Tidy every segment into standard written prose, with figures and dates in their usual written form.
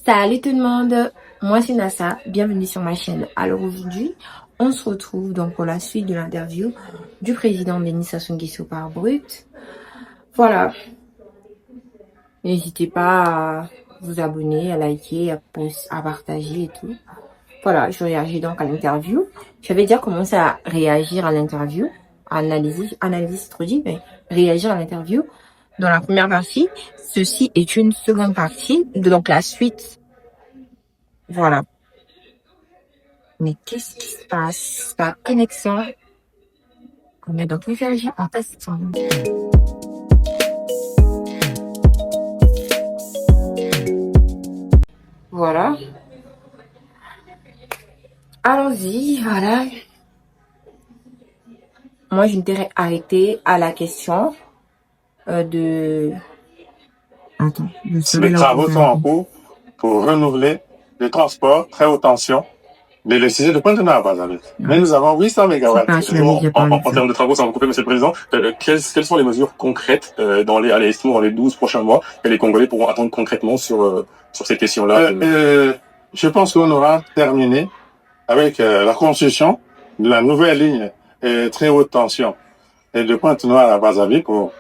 Salut tout le monde, moi c'est Nassa, bienvenue sur ma chaîne. Alors aujourd'hui, on se retrouve donc pour la suite de l'interview du président Denis Sassou Nguesso par Brut. Voilà, n'hésitez pas à vous abonner, à liker, à partager et tout. Voilà, je réagis donc à l'interview. J'avais déjà commencé à réagir à l'interview, à analyser c'est trop dit, mais réagir à l'interview dans la première partie. Ceci est une seconde partie, donc la suite. Voilà. Mais qu'est-ce qui se passe? La connexion. On est donc réagir en testant. Voilà. Allons-y, voilà. Moi, je m'étais arrêtée à la question de... Attends, Les travaux sont en cours pour renouveler le transport très haute tension de l'électricité de Pointe-Noire à Brazzaville. Mais nous avons 800 mégawatts. En termes de travaux, ça va couper, Monsieur le Président. Quelles sont les mesures concrètes dans les 12 prochains mois que les Congolais pourront attendre concrètement sur ces questions-là? Je pense qu'on aura terminé avec la construction de la nouvelle ligne très haute tension de Pointe-Noire à Brazzaville pour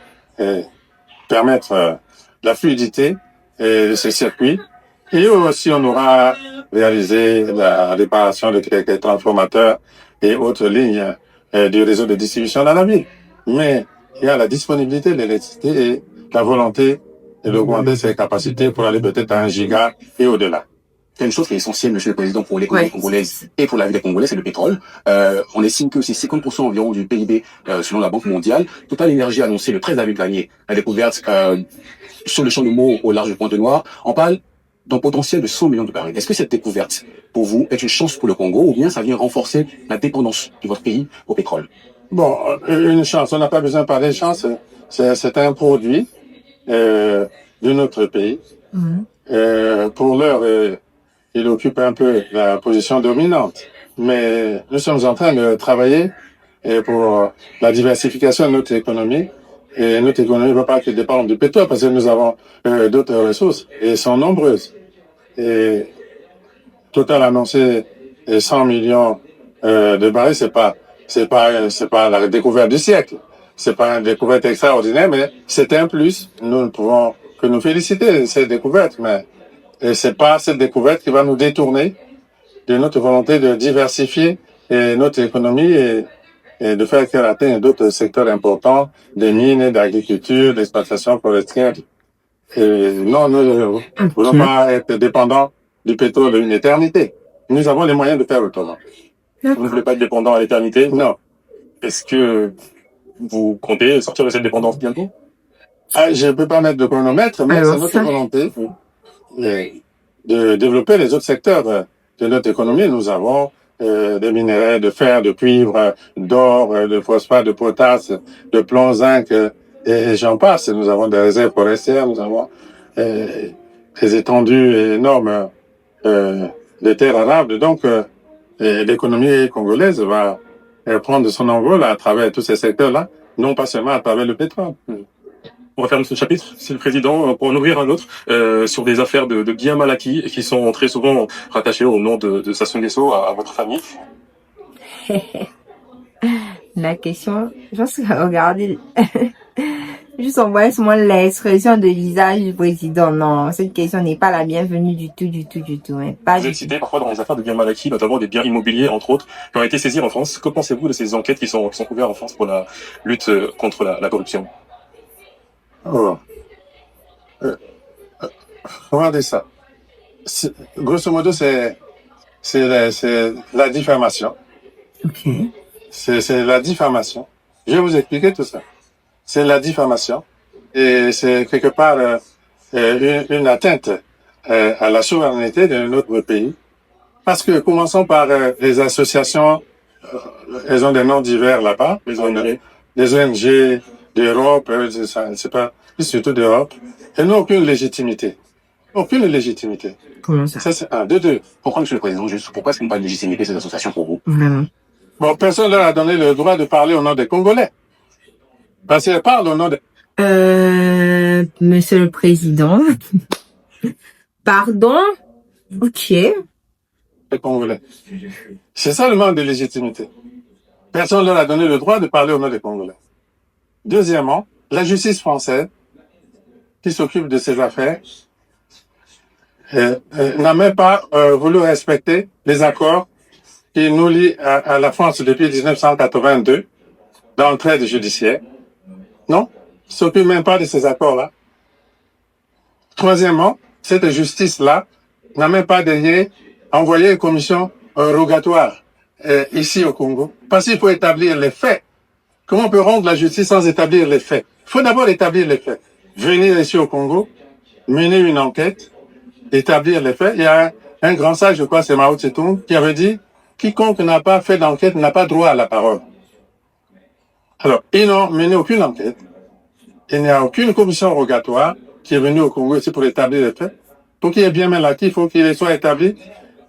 permettre la fluidité de ces circuits. Et aussi, on aura réalisé la réparation de quelques transformateurs et autres lignes du réseau de distribution dans la ville. Mais il y a la disponibilité de l'électricité et la volonté d'augmenter ses capacités pour aller peut-être à 1 giga et au-delà. Une chose qui est essentielle, Monsieur le Président, pour l'économie congolaise et pour la vie des Congolais, c'est le pétrole. On estime que c'est 50% environ du PIB selon la Banque mondiale. Total Énergie a annoncé le 13 avril dernier la découverte sur le champ de Meaux au large de Pointe-Noire. On parle d'un potentiel de 100 millions de barils. Est-ce que cette découverte, pour vous, est une chance pour le Congo ou bien ça vient renforcer la dépendance de votre pays au pétrole? Bon, une chance. On n'a pas besoin de parler de chance. C'est un produit de notre pays. Pour l'heure, il occupe un peu la position dominante. Mais nous sommes en train de travailler pour la diversification de notre économie. Et notre économie ne va pas que dépendre du pétrole parce que nous avons d'autres ressources et elles sont nombreuses. Et Total a annoncé 100 millions de barils, c'est pas la découverte du siècle. C'est pas une découverte extraordinaire, mais c'est un plus. Nous ne pouvons que nous féliciter de cette découverte, mais c'est pas cette découverte qui va nous détourner de notre volonté de diversifier notre économie et de faire qu'elle atteigne d'autres secteurs importants, des mines, d'agriculture, d'exploitation forestière. Non, nous ne voulons pas être dépendants du pétrole une éternité. Nous avons les moyens de faire autrement. Vous ne voulez pas être dépendant à l'éternité? Non. Est-ce que vous comptez sortir de cette dépendance bientôt? Je ne peux pas mettre de chronomètre, mais c'est notre volonté de développer les autres secteurs de notre économie. Nous avons des minerais de fer, de cuivre, d'or, de phosphate, de potasse, de plomb, zinc, et j'en passe. Nous avons des réserves forestières, nous avons des étendues énormes de terres arables. Donc, l'économie congolaise va prendre son envol à travers tous ces secteurs-là, non pas seulement à travers le pétrole. On va fermer ce chapitre, Monsieur le Président, pour en ouvrir un autre sur des affaires de biens mal acquis qui sont très souvent rattachées au nom de Sassou Nguesso à votre famille. La question, je pense que regardez, juste envoyer seulement l'expression de visage du président. Non, cette question n'est pas la bienvenue du tout. Hein. Pas Vous êtes cité parfois dans les affaires de biens mal acquis, notamment des biens immobiliers, entre autres, qui ont été saisis en France. Que pensez-vous de ces enquêtes qui sont ouvertes en France pour la lutte contre la corruption? Regardez ça. Grosso modo, c'est la diffamation. C'est la diffamation. Je vais vous expliquer tout ça. C'est la diffamation. Et c'est quelque part une atteinte à la souveraineté de notre pays. Parce que, commençons par les associations, elles ont des noms divers là-bas. Les ONG d'Europe, c'est pas, surtout d'Europe. Elles n'ont aucune légitimité. Aucune légitimité. Comment ça? Ça, c'est un. Deux. Pourquoi, Monsieur le Président, juste pourquoi est-ce qu'il n'y a pas de légitimité ces associations pour vous? Bon, personne leur a donné le droit de parler au nom des Congolais. Parce qu'elles parlent au nom des... Monsieur le Président. Pardon? Ok. Les Congolais. C'est ça le manque de légitimité. Personne ne leur a donné le droit de parler au nom des Congolais. Deuxièmement, la justice française, qui s'occupe de ces affaires, n'a même pas voulu respecter les accords qui nous lient à la France depuis 1982 dans le trade judiciaire. Non, ils ne s'occupent même pas de ces accords-là. Troisièmement, cette justice-là n'a même pas daigné envoyer une commission rogatoire ici au Congo, parce qu'il faut établir les faits. Comment on peut rendre la justice sans établir les faits? Il faut d'abord établir les faits. Venir ici au Congo, mener une enquête, établir les faits. Il y a un grand sage, je crois, c'est Mao Tse-tung, qui avait dit « Quiconque n'a pas fait d'enquête n'a pas droit à la parole ». Alors, ils n'ont mené aucune enquête. Il n'y a aucune commission rogatoire qui est venue au Congo ici pour établir les faits. Pour qu'il y ait bien mal acquis, il faut qu'il soit établi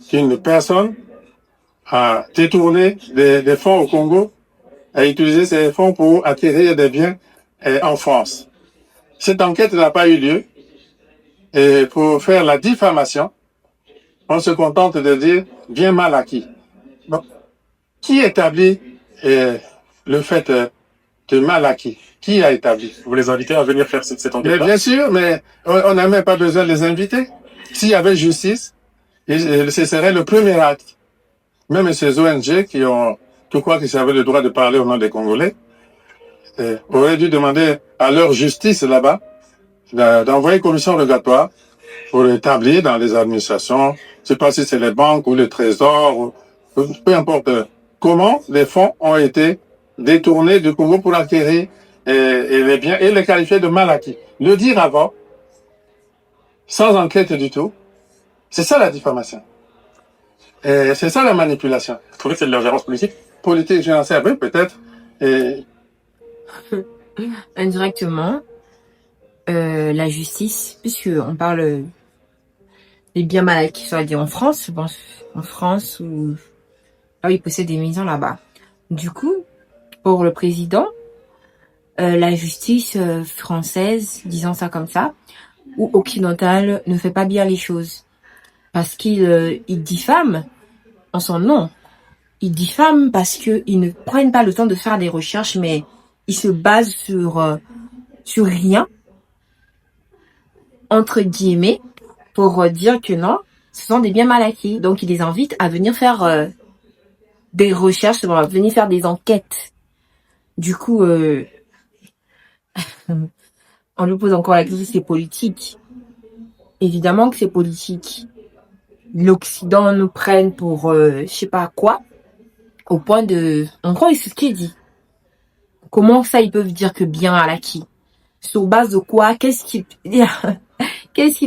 qu'une personne a détourné des fonds au Congo, a utilisé ces fonds pour acquérir des biens en France. Cette enquête n'a pas eu lieu. Et pour faire la diffamation, on se contente de dire bien mal acquis. Bon. Qui établit le fait de mal acquis? Qui a établi? Vous les invitez à venir faire cette enquête-là? Mais bien sûr, mais on n'a même pas besoin de les inviter. S'il y avait justice, ce serait le premier acte. Même ces ONG qui ont, je crois qu'ils avaient le droit de parler au nom des Congolais, auraient dû demander à leur justice là-bas d'envoyer une commission rogatoire pour établir dans les administrations, je ne sais pas si c'est les banques ou le trésor, ou, peu importe, comment les fonds ont été détournés du Congo pour acquérir les biens et les qualifier de mal acquis. Le dire avant, sans enquête du tout, c'est ça la diffamation. C'est ça la manipulation. Vous trouvez que c'est de l'ingérence politique? Politique, je n'en sais pas, peut-être. Indirectement, la justice, puisque on parle des biens mal acquis, soit dit en France, je pense, en France, où il possède des maisons là-bas. Du coup, pour le président, la justice française, disons ça comme ça, ou occidentale, ne fait pas bien les choses. Parce qu'il diffame en son nom. Ils diffament parce qu'ils ne prennent pas le temps de faire des recherches, mais ils se basent sur rien, entre guillemets, pour dire que non, ce sont des biens mal acquis. Donc, ils les invitent à venir faire des recherches, à venir faire des enquêtes. Du coup, on lui pose encore la question si c'est politique. Évidemment que c'est politique. L'Occident nous prenne pour je sais pas quoi, au point de... En gros, c'est ce qu'il dit. Comment ça, ils peuvent dire que bien mal acquis? Sur base de quoi? Qu'est-ce qui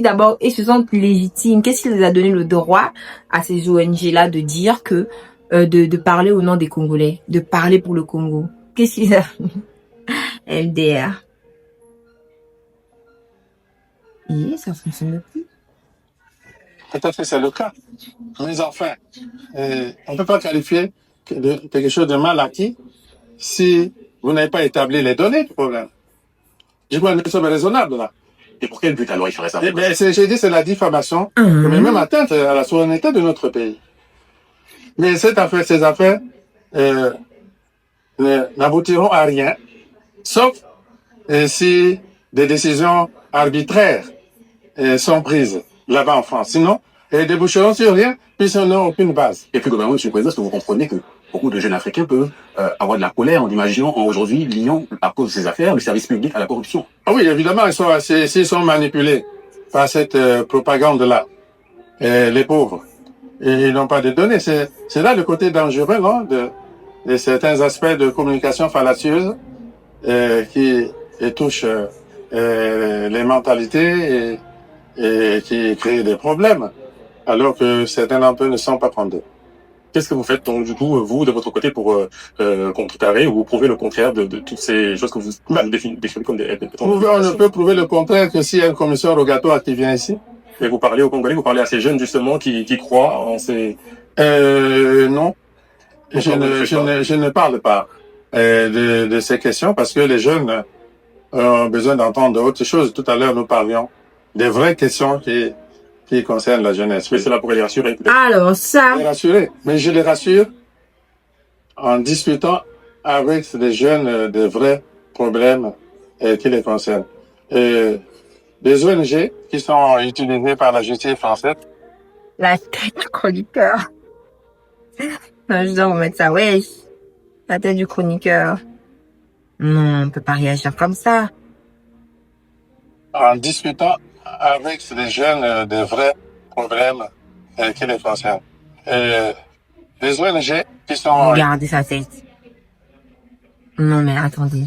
d'abord, et se sentent légitimes? Qu'est-ce qui les a donné le droit à ces ONG-là de dire que, de parler au nom des Congolais, de parler pour le Congo? Qu'est-ce qu'ils a... MDR. Et ça fonctionne plus. Peut-être que c'est le cas. Mais enfin, on ne peut pas qualifier de quelque chose de mal acquis si vous n'avez pas établi les données du problème. Je crois que nous sommes raisonnables là. Et pour quel but alors il ferait ça? J'ai dit c'est la diffamation, mais même atteinte à la souveraineté de notre pays. Mais ces affaires n'aboutiront à rien, sauf si des décisions arbitraires sont prises là-bas en France. Sinon, elles déboucheront sur rien, puisqu'on n'a aucune base. Et puis globalement, Monsieur le Président, est-ce que vous comprenez que beaucoup de jeunes Africains peuvent avoir de la colère en imaginant aujourd'hui liant, à cause de ces affaires, le service public à la corruption? Ah oui, évidemment, s'ils sont manipulés par cette propagande-là, les pauvres, et ils n'ont pas de données. C'est là le côté dangereux, non, de certains aspects de communication fallacieuse qui touchent les mentalités et qui créent des problèmes, alors que certains d'entre eux ne sont pas condamnés. Qu'est-ce que vous faites donc du coup, vous, de votre côté, pour contrecarrer ou prouver le contraire de toutes ces choses que vous définissez comme des... On ne peut prouver le contraire que s'il y a une commission rogatoire qui vient ici. Et vous parlez aux Congolais, vous parlez à ces jeunes justement qui croient en ces... Non, je ne parle pas de ces questions parce que les jeunes ont besoin d'entendre autre chose. Tout à l'heure, nous parlions des vraies questions qui concerne la jeunesse. Mais c'est là pour les rassurer. Alors ça... Les rassurer. Mais je les rassure en discutant avec les jeunes des vrais problèmes qui les concernent. Les ONG qui sont utilisées par la justice française. La tête du chroniqueur. Non, je dois remettre ça, ouais. La tête du chroniqueur. Non, on peut pas réagir comme ça. En discutant avec les jeunes des vrais problèmes qui les concernent. Les ONG qui sont... Regardez sa tête. Non, mais attendez.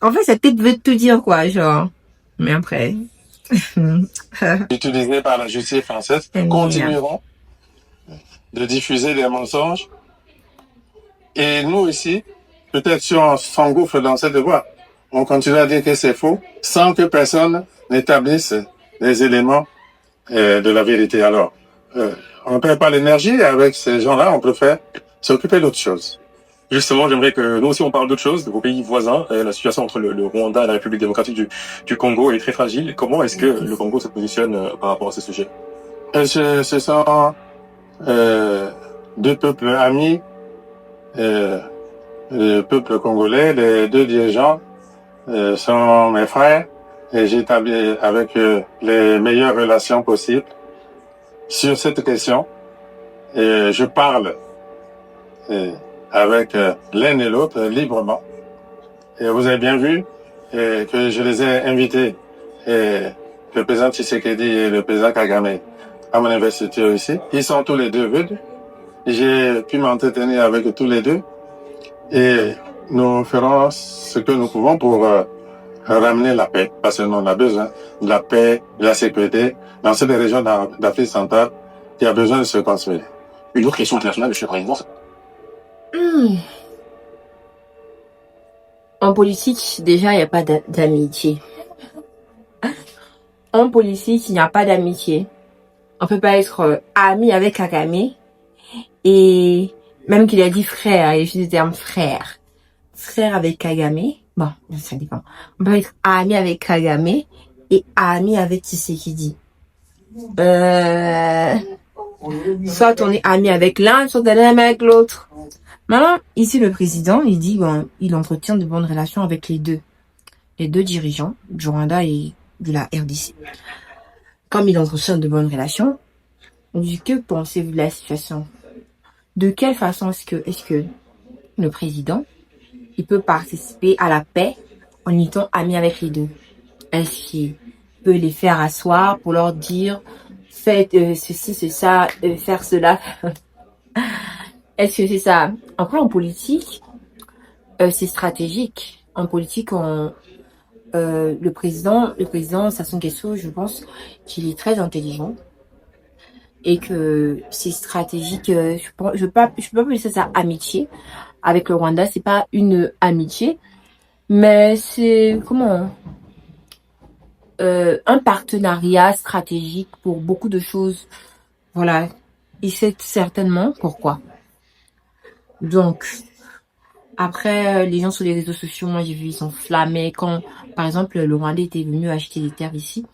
En fait, sa tête veut tout dire, quoi, genre. Mais après... utilisés par la justice française continueront de diffuser des mensonges. Et nous ici, peut-être si on s'engouffre dans cette voie, on continue à dire que c'est faux sans que personne n'établisse les éléments de la vérité. Alors, on ne perd pas l'énergie. Avec ces gens-là, on peut s'occuper d'autre chose. Justement, j'aimerais que nous aussi on parle d'autre chose, de vos pays voisins. La situation entre le Rwanda et la République démocratique du Congo est très fragile. Comment est-ce que le Congo se positionne par rapport à ce sujet? Ce sont deux peuples amis. Le peuple congolais, les deux dirigeants sont mes frères et j'ai établi avec eux les meilleures relations possibles sur cette question. Et je parle avec l'un et l'autre librement. Et vous avez bien vu que je les ai invités, le président Tshisekedi et le président Kagame, à mon investiture ici. Ils sont tous les deux venus. J'ai pu m'entretenir avec tous les deux. Et nous ferons ce que nous pouvons pour ramener la paix, parce que nous on a besoin de la paix, de la sécurité dans cette région d'Afrique centrale qui a besoin de se construire. Une autre question internationale, M. le Président. En politique, déjà, il n'y a pas d'amitié. En politique, il n'y a pas d'amitié. On peut pas être ami avec Kagame et même qu'il a dit frère, il utilise le terme frère. Frère avec Kagame, bon, ça dépend. On peut être ami avec Kagame et ami avec Tshisekedi. Soit on est ami avec l'un, soit on est ami avec l'autre. Maintenant, ici, le président, il dit, bon, il entretient de bonnes relations avec les deux dirigeants, du Rwanda et de la RDC. Comme il entretient de bonnes relations, on dit, que pensez-vous de la situation? De quelle façon est-ce que le président, il peut participer à la paix en étant ami avec les deux? Est-ce qu'il peut les faire asseoir pour leur dire, faites ceci, c'est ça, faire cela? Est-ce que c'est ça? Après, en politique, c'est stratégique. En politique, le président Sassou Nguesso, je pense qu'il est très intelligent et que c'est stratégique. Je peux pas appeler ça amitié. Avec le Rwanda, c'est pas une amitié, mais c'est un partenariat stratégique pour beaucoup de choses. Voilà. Il sait certainement pourquoi. Donc, après, les gens sur les réseaux sociaux, moi j'ai vu, ils sont flammés quand, par exemple, le Rwandais était venu acheter des terres ici,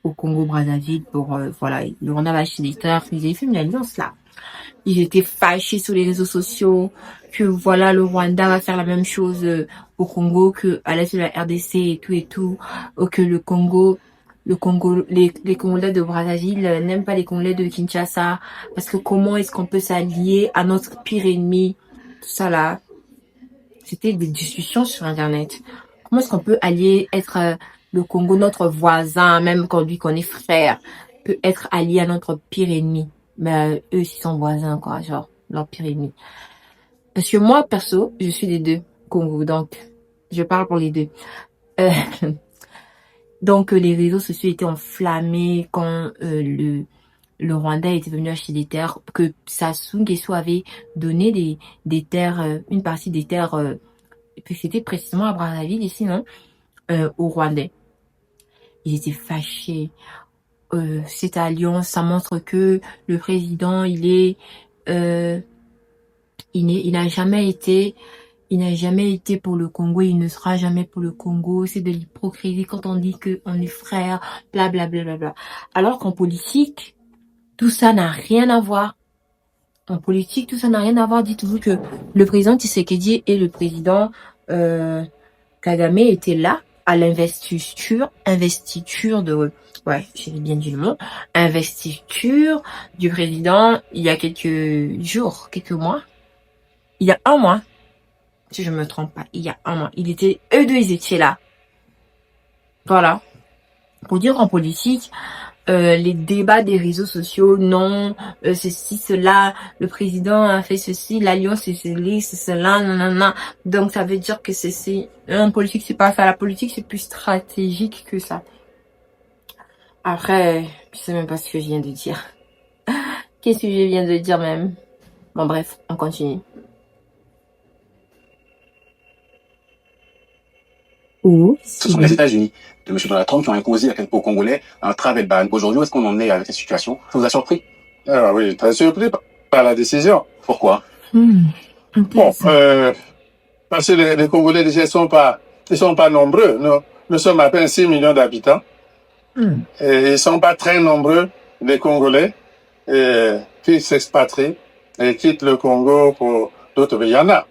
au Congo-Brazzaville, pour, voilà, le Rwanda va acheter des terres, ils avaient fait une alliance là. Ils étaient fâchés sur les réseaux sociaux, que voilà, le Rwanda va faire la même chose au Congo, que à l'est de la RDC et tout, ou que le Congo, les Congolais de Brazzaville n'aiment pas les Congolais de Kinshasa, parce que comment est-ce qu'on peut s'allier à notre pire ennemi, tout ça là. C'était des discussions sur Internet. Comment est-ce qu'on peut être le Congo, notre voisin, même quand lui qu'on est frère, peut être allié à notre pire ennemi. Mais eux, ils sont voisins, quoi, genre, leur pire ennemi. Parce que moi, perso, je suis des deux Congo, donc je parle pour les deux. Donc, les réseaux sociaux étaient enflammés quand le Rwanda était venu acheter des terres, que Sassou Nguesso avait donné des terres, une partie des terres, c'était précisément à Brazzaville ici, non, au Rwandais. Ils étaient fâchés. Cette alliance, ça montre que le président, il n'a jamais été Il n'a jamais été pour le Congo, il ne sera jamais pour le Congo. C'est de l'hypocrisie quand on dit que on est frères, bla bla bla bla bla. Alors qu'en politique, tout ça n'a rien à voir. En politique, tout ça n'a rien à voir. Dites-vous que le président Tshisekedi et le président Kagame étaient là à l'investiture de, ouais, j'ai bien dit le mot, investiture du président il y a quelques jours, quelques mois. Il y a un mois, si je me trompe pas, il y a un mois. Eux deux, ils étaient là. Voilà. Pour dire qu'en politique, les débats des réseaux sociaux, non, ceci, cela, le président a fait ceci, l'alliance c'est ceci, c'est cela, nanana. Donc ça veut dire que c'est en politique c'est pas ça. La politique c'est plus stratégique que ça. Après, je sais même pas ce que je viens de dire. Qu'est-ce que je viens de dire même? Bon bref, on continue. Ce sont les États-Unis de M. Donald Trump qui ont imposé aux Congolais un travel ban. Aujourd'hui, où est-ce qu'on en est avec cette situation? Ça vous a surpris? Ah oui, très surpris par la décision. Pourquoi? Bon, parce que les Congolais déjà ils sont pas nombreux. Nous sommes à peine 6 millions d'habitants. Et ils sont pas très nombreux, les Congolais, qui s'expatrient et quittent le Congo pour d'autres pays. Il y en a.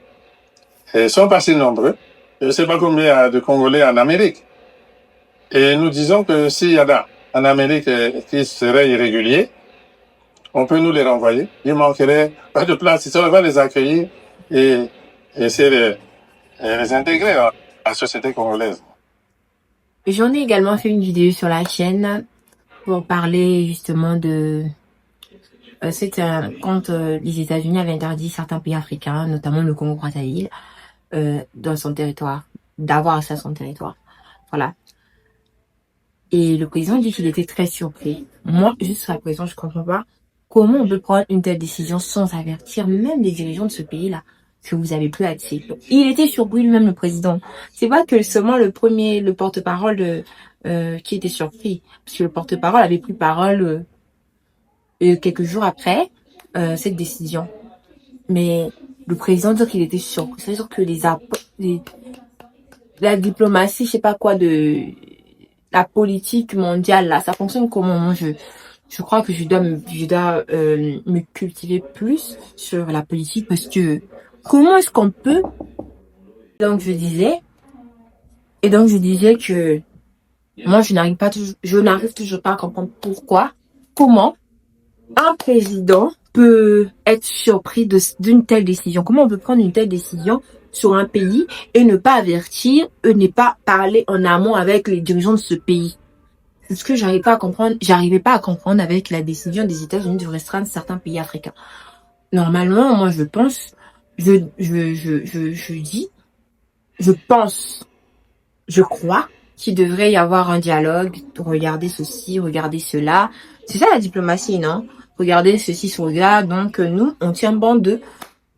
Et ils sont pas si nombreux. Je ne sais pas combien il y a de Congolais en Amérique. Et nous disons que s'il y en a en Amérique qui seraient irréguliers, on peut nous les renvoyer. Il manquerait pas de place. On va les accueillir et essayer de les intégrer à la société congolaise. J'en ai également fait une vidéo sur la chaîne pour parler justement de... C'était quand les États-Unis avaient interdit certains pays africains, notamment le Congo-Brazzaville, dans son territoire, d'avoir accès à son territoire. Voilà. Et le président dit qu'il était très surpris. Moi, jusqu'à présent, je comprends pas comment on peut prendre une telle décision sans avertir même les dirigeants de ce pays-là que vous avez plus accès. Il était surpris lui-même, le président. C'est pas que seulement le porte-parole qui était surpris, parce que le porte-parole avait pris parole quelques jours après cette décision. Mais le président dit qu'il était surpris. C'est-à-dire que la diplomatie, je sais pas quoi, de la politique mondiale là, ça fonctionne comment? Moi, je crois que je dois me cultiver plus sur la politique, parce que comment est-ce qu'on peut... Donc je disais que moi je n'arrive toujours pas à comprendre comment un président peut être surpris d'une telle décision. Comment on peut prendre une telle décision sur un pays et ne pas avertir, et ne pas parler en amont avec les dirigeants de ce pays? C'est ce que j'arrivais pas à comprendre avec la décision des États-Unis de restreindre certains pays africains. Normalement, moi je pense, je crois qu'il devrait y avoir un dialogue, regarder ceci, regarder cela. C'est ça la diplomatie, non? Regardez ceci, cela. Donc nous, on tient bon de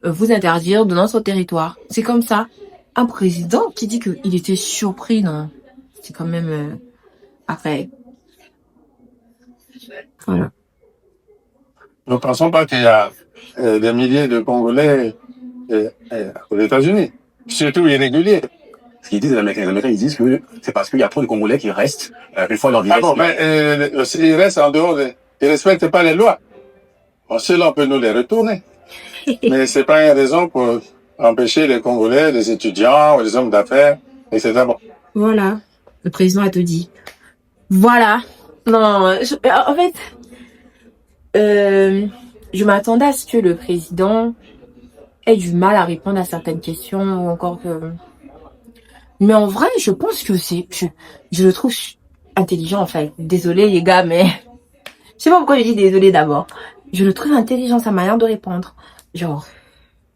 vous interdire de notre territoire. C'est comme ça. Un président qui dit qu'il était surpris, non? C'est quand même après. Voilà. Nous ne pensons pas qu'il y a des milliers de Congolais aux États-Unis, surtout irréguliers. Ce qu'ils disent les Américains, ils disent que c'est parce qu'il y a trop de Congolais qui restent une fois leur vie. Ah bon, mais ils restent en dehors ils respectent pas les lois. Bon, ceux-là, on peut nous les retourner. Mais c'est pas une raison pour empêcher les Congolais, les étudiants, les hommes d'affaires, etc. Bon. Voilà. Le président a tout dit. Voilà. Non, en fait, je m'attendais à ce que le président ait du mal à répondre à certaines questions, ou encore que... Mais en vrai, je pense que je le trouve intelligent, en fait. Désolé les gars, mais... Je sais pas pourquoi je dis désolé d'abord. Je le trouve intelligent, sa manière de répondre. Genre,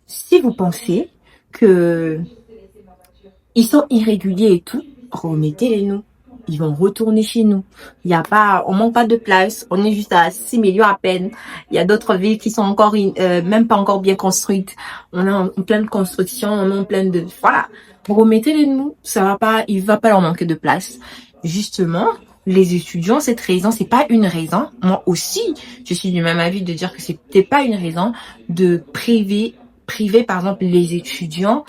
si vous pensez que ils sont irréguliers et tout, remettez-les nous. Ils vont retourner chez nous. On manque pas de place. On est juste à 6 millions à peine. Il y a d'autres villes qui sont encore, même pas encore bien construites. On est en pleine construction, on est en pleine de, voilà. Remettez-les nous. Ça va pas, il va pas leur manquer de place. Justement, les étudiants, cette raison, c'est pas une raison. Moi aussi, je suis du même avis de dire que c'était pas une raison de priver, par exemple, les étudiants,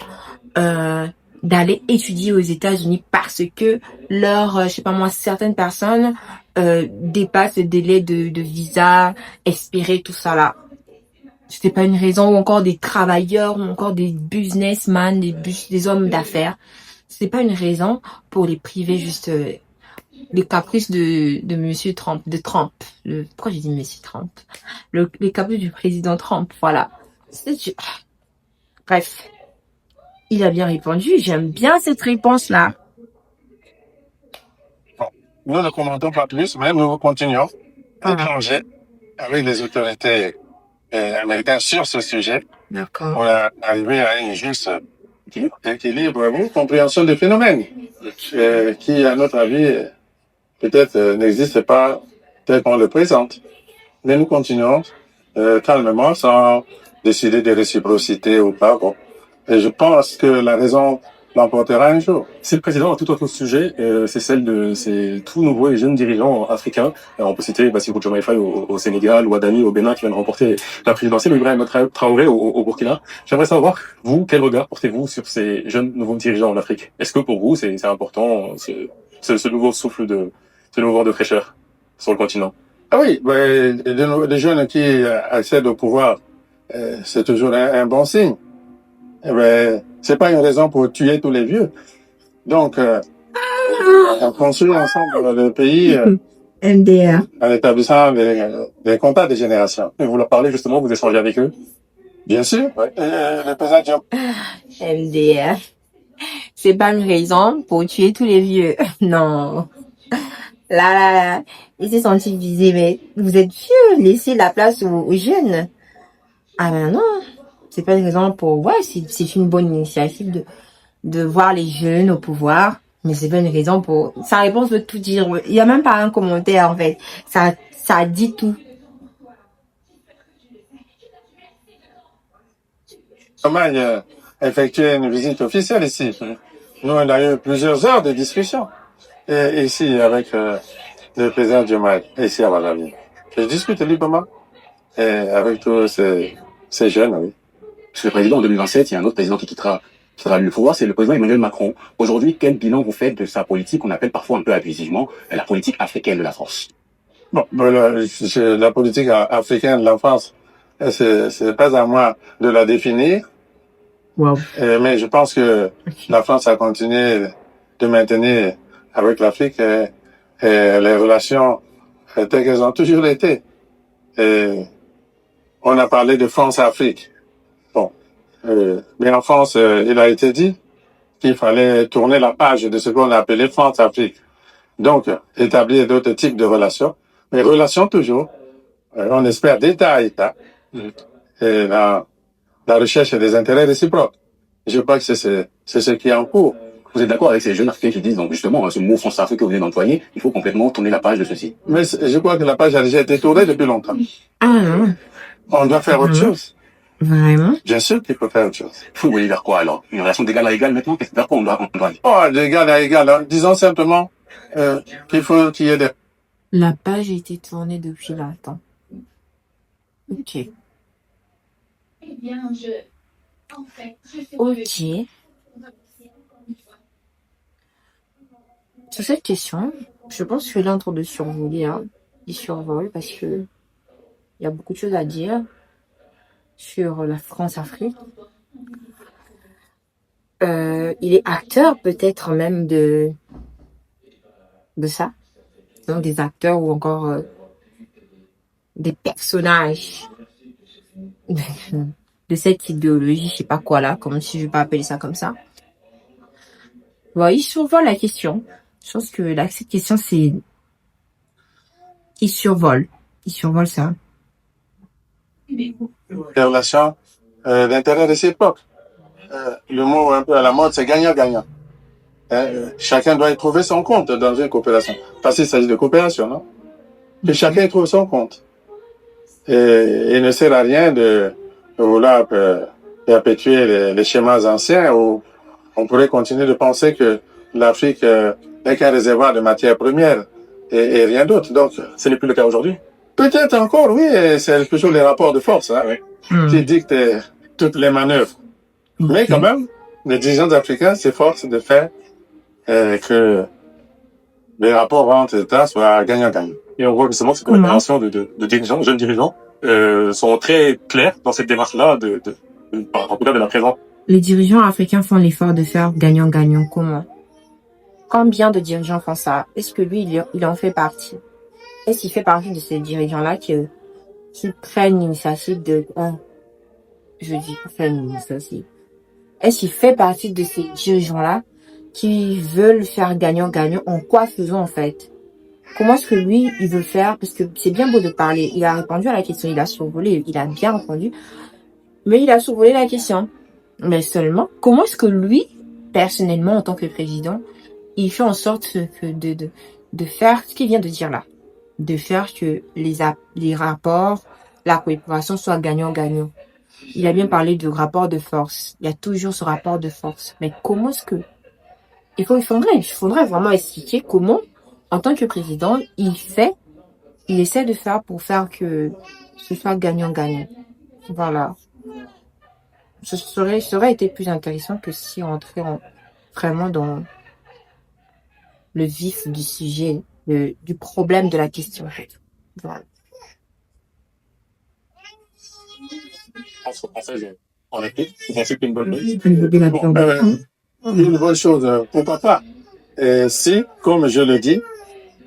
d'aller étudier aux États-Unis parce que je sais pas moi, certaines personnes dépassent le délai de visa expiré, tout ça là. C'était pas une raison, ou encore des travailleurs, ou encore des businessmen, des hommes d'affaires. C'était pas une raison pour les priver juste les caprices de Monsieur Trump, pourquoi j'ai dit Monsieur Trump? Les caprices du président Trump, voilà. Bref. Il a bien répondu. J'aime bien cette réponse-là. Bon, nous ne commentons pas plus, mais nous continuons à échanger avec les autorités américaines sur ce sujet. D'accord. Pour arriver à une juste équilibre, compréhension des phénomènes qui, à notre avis, peut-être n'existent pas tel qu'on le présente. Mais nous continuons calmement sans décider de réciprocité ou pas. Bon. Et je pense que la raison l'emportera un jour. C'est le président, un tout autre sujet, c'est celle de ces tout nouveaux et jeunes dirigeants africains. Alors, on peut citer Bassirou Diomaye Faye au Sénégal, Ouadani au Bénin qui vient de remporter la présidentielle, ou Ibrahima Traoré au Burkina. J'aimerais savoir, vous, quel regard portez-vous sur ces jeunes nouveaux dirigeants en Afrique? Est-ce que pour vous, c'est important, ce nouveau souffle ce nouveau vent de fraîcheur sur le continent? Ah oui, des jeunes qui accèdent au pouvoir, c'est toujours un bon signe. C'est pas une raison pour tuer tous les vieux. Donc, on construit ensemble le pays MDR. en établissant des contacts de génération. Et vous leur parlez justement, vous échangez avec eux? Bien sûr. Ouais. Le président MDR. C'est pas une raison pour tuer tous les vieux. Non. Là, il s'est senti visé, mais vous êtes vieux, laissez la place aux jeunes. Ah ben non. C'est pas une raison pour, c'est une bonne initiative de voir les jeunes au pouvoir, mais c'est pas une raison pour, sa réponse veut tout dire. Il y a même pas un commentaire, en fait. Ça dit tout. Somaï a effectué une visite officielle ici. Nous, on a eu plusieurs heures de discussion. Et ici, avec le président Diomaye, ici à Ouadami. Je discute librement avec tous ces jeunes, oui. Parce que le président, en 2027, il y a un autre président qui quittera le pouvoir, c'est le président Emmanuel Macron. Aujourd'hui, quel bilan vous faites de sa politique qu'on appelle parfois un peu abusivement la politique africaine de la France? Bon, la politique africaine de la France, c'est pas à moi de la définir. Wow. Mais je pense que la France a continué de maintenir avec l'Afrique les relations telles qu'elles ont toujours été. Et on a parlé de France-Afrique. Bon, mais en France, il a été dit qu'il fallait tourner la page de ce qu'on a appelé France-Afrique. Donc, établir d'autres types de relations, mais relations toujours, on espère d'État à État, et la recherche des intérêts réciproques. Je crois que c'est ce qui est en cours. Vous êtes d'accord avec ces jeunes Africains qui disent, donc justement, ce mot France-Afrique que vous venez d'employer, il faut complètement tourner la page de ceci? Mais je crois que la page a déjà été tournée depuis longtemps. Ah non. On doit faire autre chose. Vraiment? Bien sûr qu'il faut faire autre chose. Vous voyez vers quoi alors? Une relation d'égal à égal maintenant? Vers quoi on doit aller? Oh, d'égal à égal. Hein. Disons simplement qu'il faut qu'il y ait des... La page a été tournée depuis longtemps. Ok. Eh bien, Ok. Sur cette question, je pense que là en train de survoler, hein. Il survole parce que il y a beaucoup de choses à dire sur la France-Afrique. Il est acteur peut-être même de ça. Donc des acteurs ou encore des personnages de cette idéologie, je sais pas quoi là, comme si je vais pas appeler ça comme ça. Bon, il survole la question. Je pense que là, cette question, c'est... Il survole ça. Des relations d'intérêt réciproque. Le mot un peu à la mode, c'est gagnant-gagnant. Chacun doit y trouver son compte dans une coopération. Parce qu'il s'agit de coopération, non? Que chacun y trouve son compte. Et il ne sert à rien de vouloir perpétuer les schémas anciens où on pourrait continuer de penser que l'Afrique n'est qu'un réservoir de matières premières et rien d'autre. Donc, Ce n'est plus le cas aujourd'hui? peut-être encore, oui, c'est toujours les rapports de force qui dictent toutes les manœuvres. Mais quand même, les dirigeants africains s'efforcent de faire que les rapports entre États soient gagnant-gagnant. Et on voit justement que cette génération de dirigeants, jeunes dirigeants, sont très clairs dans cette démarche-là, en tout cas de la présence. Les dirigeants africains font l'effort de faire gagnant-gagnant. Comment? Combien de dirigeants font ça? Est-ce que lui, il en fait partie? Est-ce qu'il fait partie de ces dirigeants-là qui prennent l'initiative Est-ce qu'il fait partie de ces dirigeants-là qui veulent faire gagnant-gagnant? En quoi faisons en fait? Comment est-ce que lui, il veut faire? Parce que c'est bien beau de parler. Il a répondu à la question, il a survolé, il a bien répondu. Mais il a survolé la question. Mais seulement, comment est-ce que lui, personnellement, en tant que président, il fait en sorte de faire ce qu'il vient de dire là? De faire que les rapports, la coopération soient gagnant-gagnant. Il a bien parlé de rapport de force. Il y a toujours ce rapport de force. Mais comment est-ce que... Il faudrait vraiment expliquer comment, en tant que président, il essaie de faire pour faire que ce soit gagnant-gagnant. Voilà. Ça aurait été plus intéressant que si on entrait vraiment dans le vif du sujet, du problème de la question. Voilà. En été, vous pensez que c'est une bonne chose? Une bonne chose, pourquoi pas? Si, comme je le dis,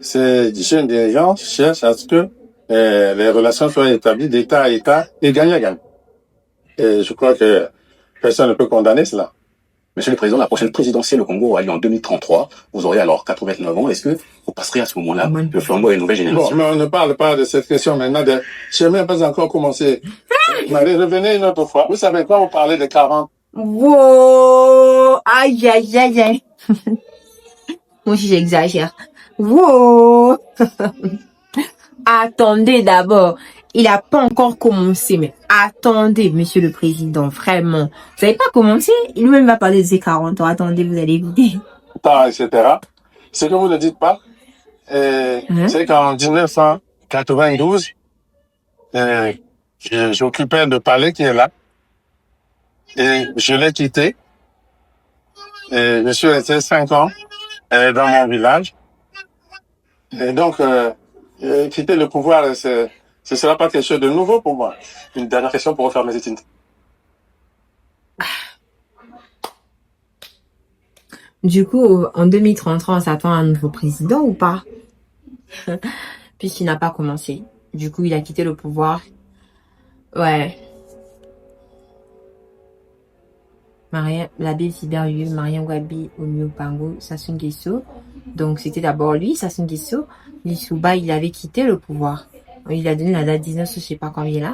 ces jeunes dirigeants cherchent à ce que les relations soient établies d'État à État et gagnant-gagnant. Et je crois que personne ne peut condamner cela. Monsieur le Président, la prochaine présidentielle au Congo aura lieu en 2033. Vous aurez alors 89 ans. Est-ce que vous passerez à ce moment-là le flambeau à une nouvelle génération? Bon, mais on ne parle pas de cette question maintenant. Je n'ai même pas encore commencé. Marie, revenez une autre fois. Vous savez quoi, vous parlez de 40. Wow! Aïe, aïe, aïe, aïe. Moi aussi, j'exagère. Wow! Attendez d'abord. Il a pas encore commencé, mais attendez, monsieur le président, vraiment. Vous n'avez pas commencé? Il lui-même va parler de ses 40 ans. Attendez, vous allez écouter. Etc. Ce que vous ne dites pas, c'est qu'en 1992, j'occupais le palais qui est là. Et je l'ai quitté. Et je suis resté 5 ans dans mon village. Et donc, quitter le pouvoir, ce sera pas quelque chose de nouveau pour moi. Une dernière question pour refaire mes études. Du coup, en 2033, on s'attend à un nouveau président ou pas? Puisqu'il n'a pas commencé. Du coup, il a quitté le pouvoir. Ouais. L'abbé Siberieux, Mariam Wabi, Omio Pango, Sassou Nguesso. Donc, c'était d'abord lui, Sassou Nguesso. Lissouba, il avait quitté le pouvoir. Il a donné la date 19, je sais pas combien là.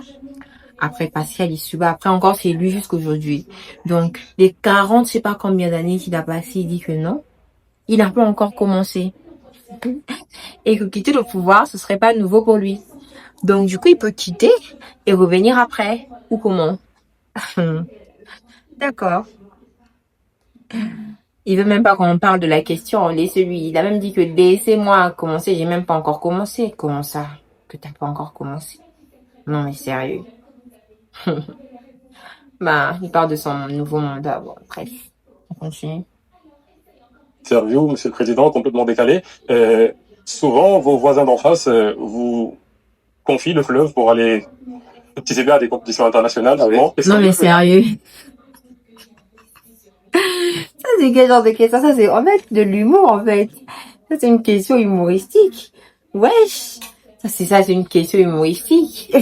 Après Pascal Lissouba. Après encore, c'est lui jusqu'aujourd'hui. Donc, les 40, je sais pas combien d'années qu'il a passé, il dit que non. Il n'a pas encore commencé. Et que quitter le pouvoir, ce serait pas nouveau pour lui. Donc, du coup, il peut quitter et revenir après. Ou comment? D'accord. Il veut même pas qu'on parle de la question. Laissez-lui. Il a même dit que laissez-moi commencer. J'ai même pas encore commencé. Comment ça? Que t'as pas encore commencé? Non, mais sérieux. Bah, il parle de son nouveau mandat. Bon, bref. On continue. Interview, monsieur le Président, complètement décalé. Souvent, vos voisins d'en face vous confient le fleuve pour aller participer à des compétitions internationales. Non, mais sérieux. Ça, c'est quel genre de question? Ça, c'est en fait de l'humour, en fait. Ça, c'est une question humoristique. Wesh. C'est une question humoristique.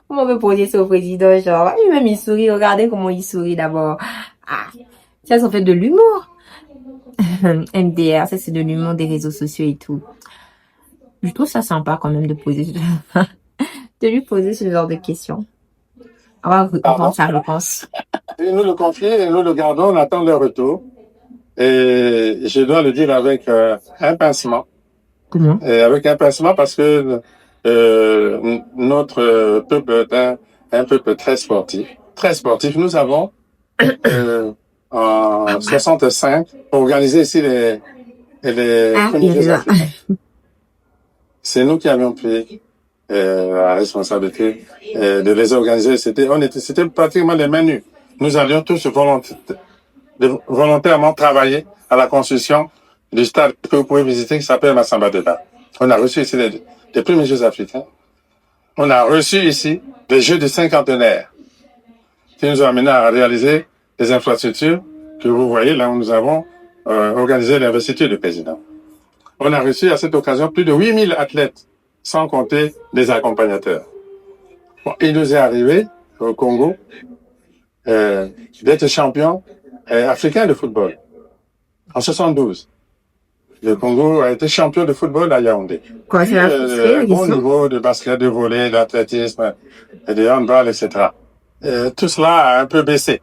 Comment on peut poser ça au président, genre, lui-même, il sourit. Regardez comment il sourit d'abord. Ah. Ça, c'est en fait de l'humour. MDR, ça, c'est de l'humour des réseaux sociaux et tout. Je trouve ça sympa quand même de lui poser ce genre de questions. On va voir sa réponse. Et nous le confier et nous le gardons, on attend le retour. Et je dois le dire avec un pincement. Comment? Avec un pincement parce que notre peuple est un peuple très sportif. Très sportif. Nous avons en 65 organisé ici les Jeux africains. C'est nous qui avions pris la responsabilité de les organiser. C'était pratiquement les mains nues. Nous allions tous volontairement travaillé à la construction du stade que vous pouvez visiter qui s'appelle Massamba Deba. On a reçu ici les premiers Jeux africains. On a reçu ici des Jeux du cinquantenaire qui nous ont amenés à réaliser les infrastructures que vous voyez là où nous avons organisé l'investiture du président. On a reçu à cette occasion plus de 8000 athlètes, sans compter des accompagnateurs. Bon, il nous est arrivé au Congo d'être champion africain de football en 72. Le Congo a été champion de football à Yaoundé. Quoi, c'est la Bon niveau de basket, de volley, d'athlétisme, et de handball, etc. Tout cela a un peu baissé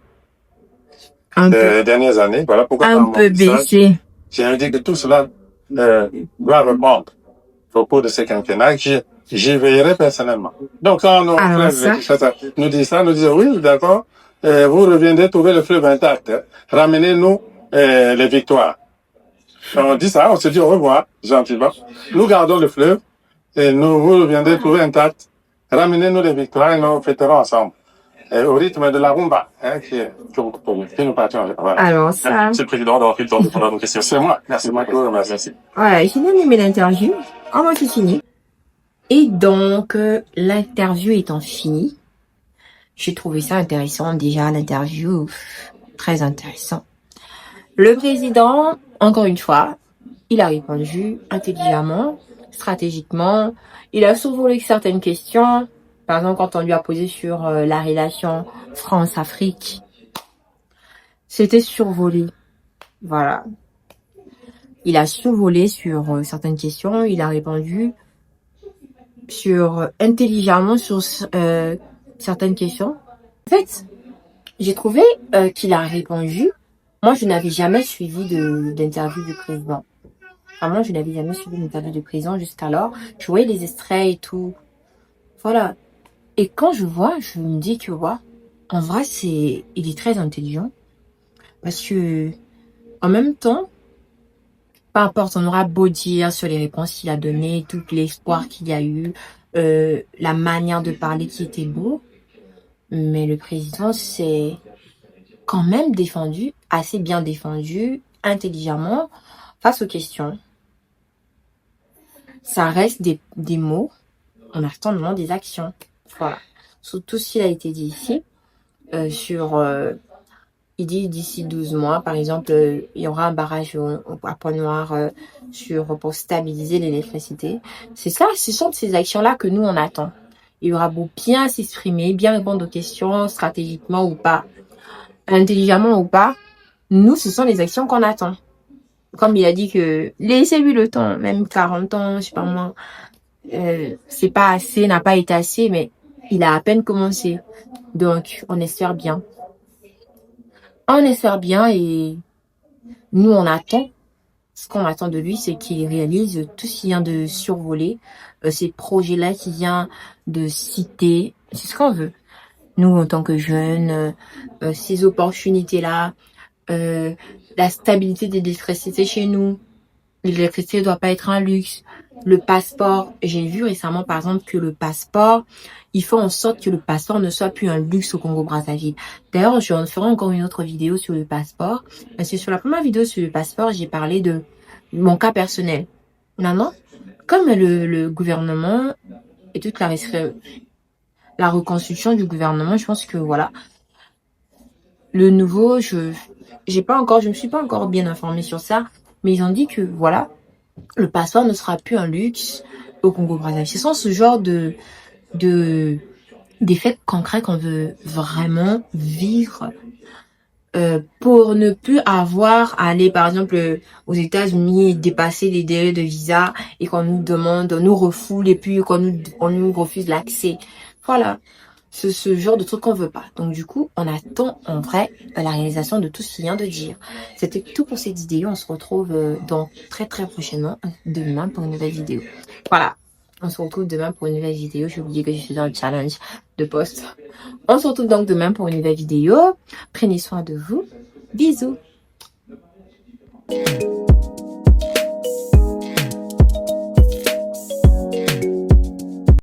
les dernières années. Voilà pourquoi un peu baissé. J'ai indiqué que tout cela doit reprendre au cours de ces quinquennats. J'y veillerai personnellement. Donc quand nos frères nous disent ça, nous disons oui, d'accord, vous reviendrez trouver le fleuve intact. Ramenez-nous les victoires. On dit ça, on se dit au revoir, gentiment. Nous gardons le fleuve et vous reviendrez trouver intact. Ramenez-nous les victoires et nous fêterons ensemble. Au rythme de la rumba, qui nous partons. Voilà. Alors ça... Monsieur le Président, d'avoir pris le temps de répondre à nos questions. C'est moi. Merci beaucoup. Merci. Ouais, j'ai bien aimé l'interview. Oh, moi, c'est fini. Et donc, l'interview étant finie, j'ai trouvé ça intéressant. Déjà, l'interview, très intéressant. Le président, encore une fois, il a répondu intelligemment, stratégiquement. Il a survolé certaines questions. Par exemple, quand on lui a posé sur la relation France-Afrique, c'était survolé. Voilà. Il a survolé sur certaines questions. Il a répondu intelligemment sur certaines questions. En fait, j'ai trouvé qu'il a répondu. Moi, je n'avais jamais suivi d'interview du président. Vraiment, je n'avais jamais suivi d'interview du président jusqu'alors. Je voyais les extraits et tout. Voilà. Et quand je vois, je me dis que, ouais, en vrai, il est très intelligent. Parce que, en même temps, peu importe, on aura beau dire sur les réponses qu'il a données, tout l'espoir qu'il y a eu, la manière de parler qui était beau. Mais le président s'est quand même défendu, assez bien défendu, intelligemment, face aux questions. Ça reste des mots, on attend maintenant des actions. Voilà. Surtout s'il a été dit ici, il dit d'ici 12 mois, par exemple, il y aura un barrage à Pointe-Noire pour stabiliser l'électricité. C'est ça, ce sont ces actions-là que nous, on attend. Il aura beau bien s'exprimer, bien répondre aux questions, stratégiquement ou pas, intelligemment ou pas. Nous, ce sont les actions qu'on attend. Comme il a dit que laissez-lui le temps, même 40 ans, je sais pas moi, c'est pas assez, n'a pas été assez, mais il a à peine commencé. Donc, on espère bien. On espère bien et nous, on attend. Ce qu'on attend de lui, c'est qu'il réalise tout ce qu'il vient de survoler, ces projets-là qu'il vient de citer. C'est ce qu'on veut. Nous, en tant que jeunes, ces opportunités-là, la stabilité de l'électricité chez nous. L'électricité ne doit pas être un luxe. Le passeport, j'ai vu récemment par exemple que le passeport, il faut en sorte que le passeport ne soit plus un luxe au Congo-Brazzaville. D'ailleurs, je ferai encore une autre vidéo sur le passeport. Parce que sur la première vidéo sur le passeport, j'ai parlé de mon cas personnel. Maintenant, comme le gouvernement et toute la reconstruction du gouvernement, je pense que voilà. Le nouveau, je me suis pas encore bien informée sur ça, mais ils ont dit que voilà, le passeport ne sera plus un luxe au Congo-Brazzaville. Ce sont ce genre d'effets concrets qu'on veut vraiment vivre pour ne plus avoir à aller par exemple aux États-Unis, dépasser les délais de visa et qu'on nous demande, on nous refoule et puis on nous refuse l'accès. Voilà. Ce genre de truc qu'on veut pas. Donc du coup, on attend en vrai la réalisation de tout ce qu'il vient de dire. C'était tout pour cette vidéo. On se retrouve donc très prochainement, demain pour une nouvelle vidéo. Voilà. On se retrouve demain pour une nouvelle vidéo. J'ai oublié que je suis dans le challenge de post. On se retrouve donc demain pour une nouvelle vidéo. Prenez soin de vous. Bisous.